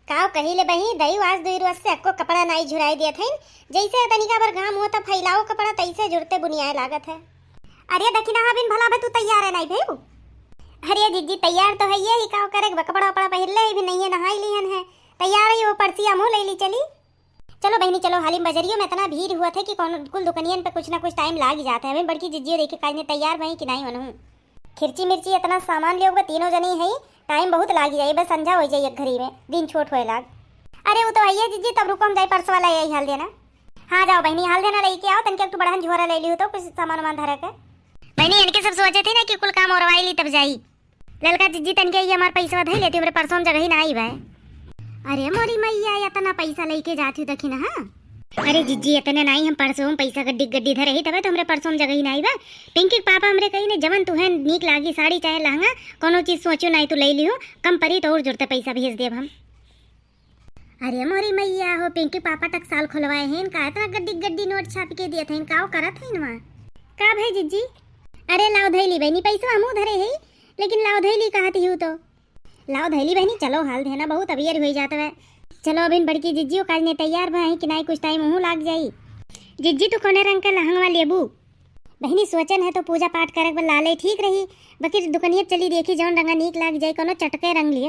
काव कहिले बही दई आज दुई रोज से अक्को कपड़ा नाई झुराई दिया थे। जैसे तनिका बर घाम होता फैलाओ कपड़ा तैसे जुड़ते बुनियाए लागत है। अरे दखिना बिन भला भे तू तैयार है नहीं भेऊ? अरे जीजी तैयार तो है ये ही काव करे कपड़ा वपड़ा पहन ले भी नहीं है नहाई लिहन है तैयार है वो परसिया मुँह ले ली चली। चलो बहनी चलो हालिम बजरियो में इतना भीड़ हुआ था कि कौन कुल दुकानियन पे कुछ ना कुछ टाइम लाग जाता है। हमें बड़की जिज्जियो देखे काजने तैयार भई कि नहीं बनूं खिरची मिर्ची इतना सामान ले तीनों जनी है टाइम बहुत लाग जाए बस संझा हो जाए घड़ी में दिन छोट होए लाग। अरे वो तो आइए जीजी तब रुको हम जाए परस वाला यही हाल देना। हाँ जाओ बहनी हाल देना लेके आओ तनके तू बड़ा झोरा ले ली हो तो कुछ सामान वामान धरा के बहनी इनके सब सोचे थे ना कि कुल काम और ली तब जाई ललका जीजी तनके ये हमारे पैसा धई लेती हमरे परसों जगह ही ना आई भाई। अरे मोरी मैया इतना पैसा लेके जाती हूँ दखी ना। हाँ अरे जीजी इतने नहीं हम परसों पैसा गड्डी गड्डी धरे ही तबे तो हमरे परसों जगह ही नहीं बा। पिंकी पापा हमरे कही ने जवन तुहे नीक लागी साड़ी चाहे लहंगा कोनो चीज सोचो नहीं तो ले लियो कम परी तो और जुड़ते पैसा भेज देब हम। अरे मोरी मैया हो पिंकी पापा तक साल खुलवाए हैं का इतना गड्डी गड्डी नोट छाप के दिए थे का करत है वहाँ का भाई जीजी। अरे लाओ धैली बहनी पैसा हमू धरे है लेकिन लाओ धैली कहती हूँ तो लाओ धैली बहनी चलो हाल देना बहुत अबियर हो जाता है। चलो अबिन बड़की जिज्जी काज ने तैयार भाई कि नहीं कुछ टाइम मुँह लाग जाई। जिज्जी तो कोने रंग का लहंगवा लेबू बहनी सोचन है तो पूजा पाठ करे लाले ठीक रही बाकी दुकनिया चली देखी जौन रंगा नीक लाग जाए कोनो चटके रंग लिए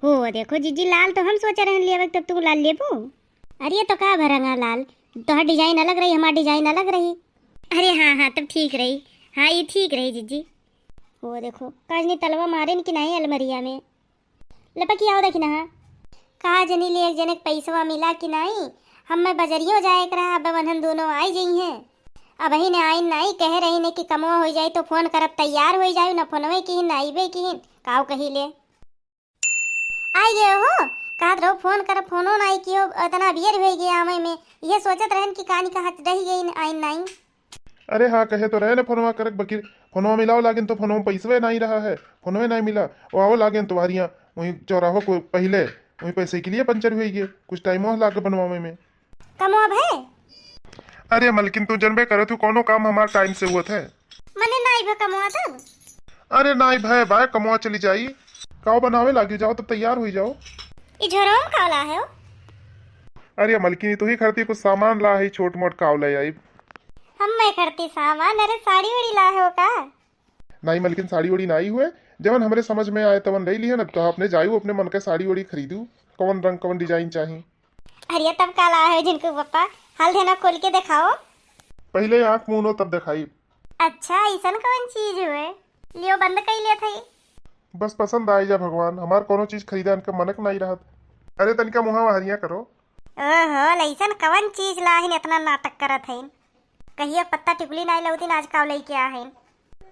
हो देखो जिज्जी लाल तो हम सोचे रह लिए तब तू लाल लेबू। अरे तो का भरंगा लाल तो डिजाइन अलग रही हमारा डिजाइन अलग रही। अरे हाँ हाँ तब ठीक रही हाँ ये ठीक रही जिज्जी। वो देखो काजनी तलवा मारे कि नहीं अलमरिया में लपकी आओ देखी ना कहा जनी ले एक जनक पैसवा मिला कि नहीं हम मैं बजरियो जाए रहा अब वनहन दोनों आई गई हैं अब ही ने आई नहीं कह रही ने कि कमवा हो जाए तो फोन करब तैयार हो जाए न फोनवे की आईबे की काव कही ले आई गए हो कहत रहो फोन करब फोनो नहीं कियो इतना बियर हो गया आवे में ये सोचत रहन कि कहानी कहा रह गई आई नहीं। अरे हाँ कहे तो रहे ना फोनवा करक बकीर फोनवा मिलाओ लागिन तो फोनवा पैसवे नहीं रहा है फोनवे नहीं मिला वो आओ लागिन तुम्हारियाँ वहीं चौराहो को पहले वहीं पैसे के लिए पंचर हुई गए कुछ टाइम और लाके बनवावे में कमवा है। अरे मलकिन तू जनबे करे तू कोनो काम हमारा टाइम से हुआ था मने नहीं भे कमवा तब। अरे नहीं भाई भाई कमवा चली जाई काव बनावे लागी जाओ तब तैयार हुई जाओ। ई झोरम काला है ओ? अरे मलकिन तू ही खरती कुछ सामान ला ही छोट मोट काव ले आई हम मैं करती सामान अरे साड़ी उड़ी ला हो का नहीं मलकिन साड़ी उड़ी नहीं हुए जवन हमरे समझ में आए तवन ले लिया ना तो आपने जायू अपने मन के साड़ी उड़ी खरीदू कौन रंग कौन डिजाइन चाहिए। अरे तब काला है जिनको पापा हाल देना खोल के दिखाओ पहले आँख मुनो तब दिखाई। अच्छा ऐसा कौन चीज हुए लियो बंद कर लिया था बस पसंद आई जा भगवान हमार कोनो चीज खरीदा का मनक नहीं रहा। अरे तनिका मुहा हरिया करो ओहो लइसन कौन चीज लाहिन इतना नाटक करत है कहिए पत्ता टिकुली नहीं लौती आज काव लई क्या है।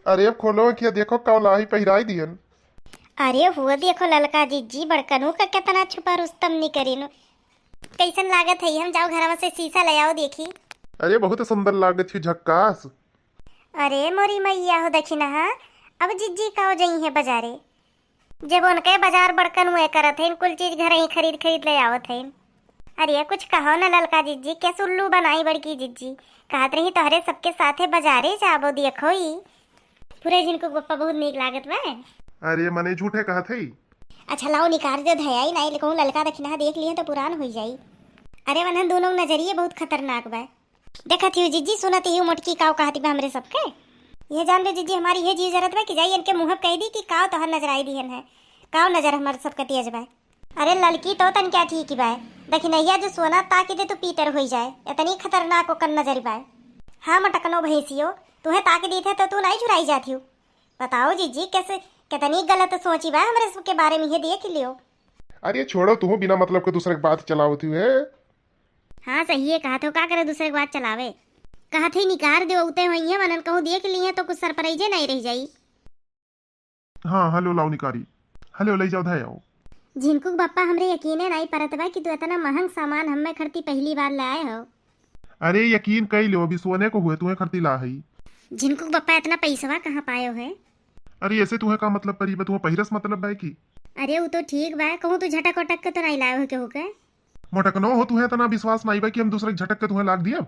अरे अब खोलो किया देखो काव लाही पहिराई दियन। अरे हुआ देखो ललका जीजी बड़कनू का कितना छुपा रुस्तम नहीं करीनु कैसन लागत है हम जाओ घर से शीशा ले आओ देखी। अरे बहुत सुंदर लागत थी झक्कास। अरे मोरी मैया हो देखी ना अब जिज्जी काव जई है बाजारे जब उनके बाजार बड़कन हुए करत है कुल चीज घर ही खरीद खरीद ले आवत है। अरे कुछ कहो ना ललका जिज्जी क्या उल्लू बनाई बड़की जिज्जी कहत रही तोहरे सबके साथे बाजारे जाबो देखो ही पूरे जिनको गप्पा बहुत नीक लागत बा। अरे मने झूठे कहा थे। अच्छा लाओ निकाल जो धया ही नहीं कहूँ ललका दखिना देख लिए तो पुरान हो जाई। अरे वनहन दोनों नजरिए बहुत खतरनाक बा देखत ही जिज्जी सुनत ही मोटकी काव कहती बा हमरे सबके ये जान लो जिज्जी हमारी ये चीज जरूरत बा कि जाई इनके मुँह कह दी कि काव तोहर नजर आई दिहन है काव नजर हमारे सबके तेज बा। अरे ललकी तो तन क्या ठीक बा देखी नैया जो सोना ताकि दे तो पीतर हो जाए इतनी खतरनाक ओकर नजर बा। हाँ मटकनो भैंसियो तुम्हें ताकि दी थे तो तू नहीं छुराई जाती हो बताओ जीजी कैसे कितनी गलत सोची बा हमारे सबके बारे में ये देख लियो। अरे छोड़ो तू बिना मतलब के दूसरे की बात चलावती है। हाँ सही है कहा तो का करे दूसरे की बात चलावे कहा थे निकार दे उते हुई है मनन कहूँ देख ली है तो कुछ सरप्राइजे नहीं रह जाई। हाँ हेलो लाओ निकारी हेलो ले जाओ धाओ जिनको बापा हमरे यकीने नहीं परत बा कि तू इतना महंग सामान हमें खरती पहली बार लाए हो। अरे यकीन कई लो अभी सोने को हुए तुम्हें खरती ला ही जिनको बापा इतना पैसा कहाँ पायो है। अरे ऐसे तुम्हें का मतलब परी तुम्हें पहिरस मतलब है की। अरे वो तो ठीक बा कहूँ तू झटक वटक के तो नहीं लाए हो के होके मोटकनो हो तुम्हें इतना विश्वास नहीं बा कि हम दूसरे झटक के तुम्हें लाग दिया।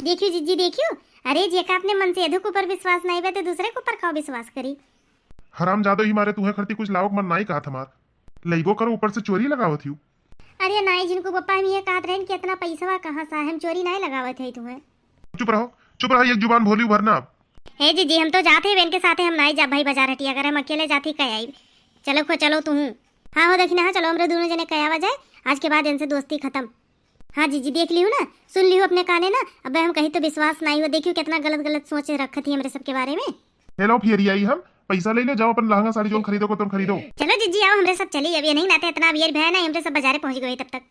देखियो जीजी देखियो अरे जेका अपने मन से अधुक ऊपर विश्वास नहीं बा तो दूसरे के ऊपर का विश्वास करी। हराम जादो ही मारे तुम्हें खरती कुछ लाओक मन नहीं कहा थमार लईबो करो ऊपर से चोरी लगाओ थी। अरे नहीं जिनको पप्पा हम ये कहत रहे कि इतना पैसा कहाँ सा है, हम चोरी नहीं लगावत है तुम्हें। चुप रहो, एक जुबान भोली भरना आप। हे जी हम तो जाते हैं इनके साथ, हम नहीं जा भाई बाजार हटिया, अगर हम अकेले जाते कह आई। चलो खो चलो तू। हाँ हो देखी ना, हाँ चलो हम दोनों जने कह जाए, आज के बाद इनसे दोस्ती खत्म। हाँ जी देख लियो ना, सुन लियो अपने काने ना, अब हम कहीं तो विश्वास नहीं हो, देखियो कितना गलत गलत सोचे रखी थी हमारे सबके बारे में। हेलो फिर आई हम पैसा ले लो, जाओ अपन लहंगा साड़ी जो खरीदो को तुम खरीदो। चलो जीजी आओ हमारे साथ चलिए, अभी नहीं नाते इतना अबियर भय नहीं, हमसे सब बाजारे पहुंच गए तब तक।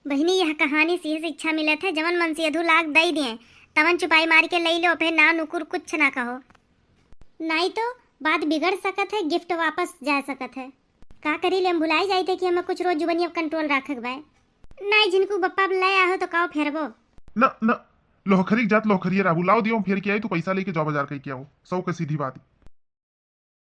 बहनी यह कहानी से शिक्षा मिले थे, जवन मन से अधू लाख दई दिए तवन चुपाई मार के ले लो, फिर ना नुकुर कुछ ना कहो, नहीं तो बात बिगड़ सकत है, गिफ्ट वापस जा सकत है। का करी ले हम भुलाई जाई थे कि हमें कुछ रोज जुबनी अब कंट्रोल रखक बाय। नहीं जिनको बप्पा ले आहो तो काओ फेरबो ना लोहखरी जात लोहखरिया राहु लाओ दियो फिर के आई, तू पैसा लेके जाओ बाजार कहीं के आओ, सौ के सीधी बात।